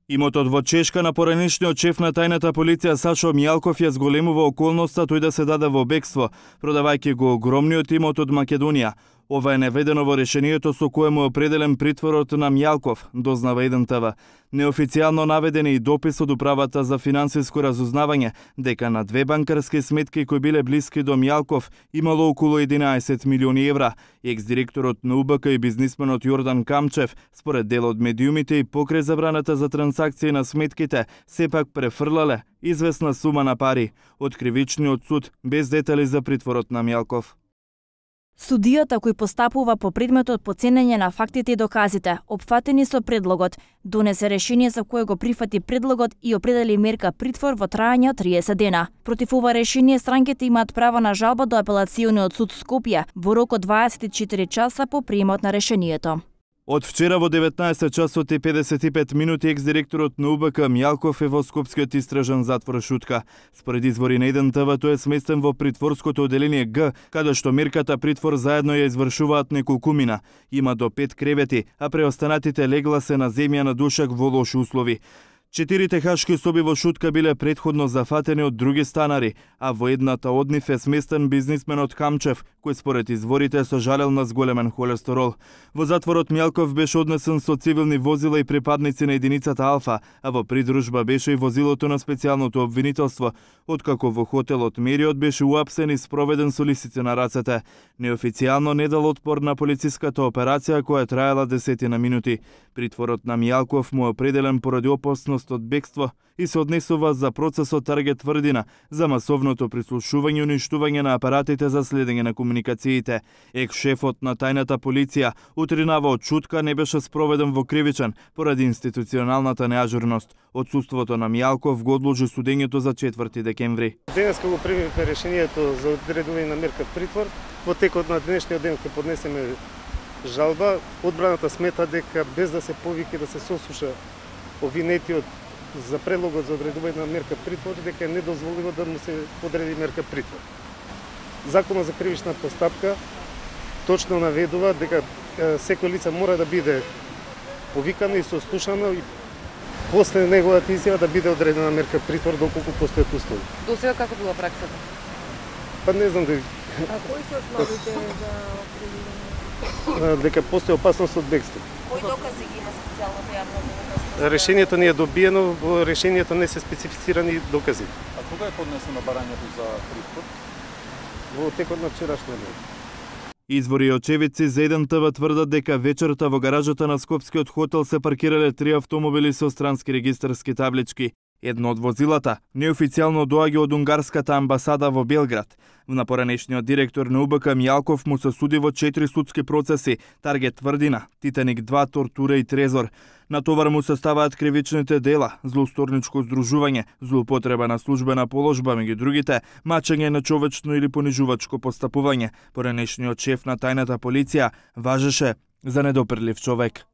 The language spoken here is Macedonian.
Имотот во Чешка на поранешниот шеф на тајната полиција Сашо Мијалков ја зголемува околноста тој да се даде во бегство, продавајќи го огромниот имот од Македонија. Ова е наведено во решението со кое му е определен притворот на Мијалков, дознава 1TV. Неофицијално наведен и допис од Управата за финансиско разузнавање дека на две банкарски сметки кои биле блиски до Мијалков имало околу 11 милиони евра. Екс-директорот на УБК и бизнисменот Јордан Камчев, според дел од медиумите и покрај забраната за трансакции на сметките, сепак префрлале известна сума на пари. Од кривичниот суд без детали за притворот на Мијалков. Судијата кој постапува по предметот по ценење на фактите и доказите, опфатени со предлогот, донесе решение за кое го прифати предлогот и определи мерка притвор во трајање од 30 дена. Против ова решение странките имаат право на жалба до апелациониот суд Скопје во рок од 24 часа по приемот на решението. Од вчера во 19 часот и 55 минути екс-директорот на УБК Мијалков е во Скопскиот истражен затвор Шутка. Според извори на 1TV тој е сместен во притворското оделение Г, каде што мерката притвор заедно ја извршуваат неколкумина. Има до 5 кревети, а преостанатите легла се на земја на душак во лоши услови. 4 хашки соби во Шутка биле претходно зафатени од други станари, а во едната од нив е сместен бизнисменот Камчев, кој според изворите сожалел на зголемен холестерол. Во затворот Мијалков беше однесен со цивилни возила и припадници на единицата Алфа, а во придружба беше и возилото на специјалното обвинителство, откако во хотелот Мериот беше уапсен и спроведен со лисици на рацете. Неофицијално не дал отпор на полициската операција која траела 10 минути. Притворот на Мијалков му е определен поради опасност од бегство и се однесува за процесот Таргет Тврдина за масовното прислушување и уништување на апаратите за следење на комуникациите. Екс-шефот на тајната полиција утринава од Шутка не беше спроведен во кривичен поради институционалната неажурност. Отсуството на Мијалков го одложи судењето за 4 декември. Денеска го примивме решението за одредување на мерка притвор. Во текот на денешниот ден ќе поднесеме жалба. Одбраната смета дека без да се повики да се сослуша обвинетиот за предлогот за одредување на мерка притвор, дека е недозволиво да му се подреди мерка притвор. Законот за кривична постапка точно наведува дека секој лице мора да биде повикано и сослушано и после неговата изјава да биде одредена мерка притвор доколку постојат услови. До сега како била праксата? Па не знам дека... А кои се основите за определување? Дека постои опасност од бегство. Кои докази ги има специјалното јавно обвинителство? Решението не е добиено, во решението не се специфицирани докази. А кога е поднесено барањето за притвор? Во текот на вчерашниот ден. Извори и очевидци за 1TV тврдат дека вечерта во гаражата на Скопскиот хотел се паркирале 3 автомобили со странски регистарски таблички. Едно од возилата неофицијално доаѓа од унгарската амбасада во Белград. На поранешниот директор на УБК Мијалков му се суди во 4 судски процеси: Таргет Тврдина, Титаник 2, Тортура и Трезор. На товар му се ставаат кривичните дела: злоусторничко здружување, злоупотреба на службена положба меѓу другите, мачење на човечно или понижувачко постапување. Поранешниот шеф на тајната полиција важеше за недопирлив човек.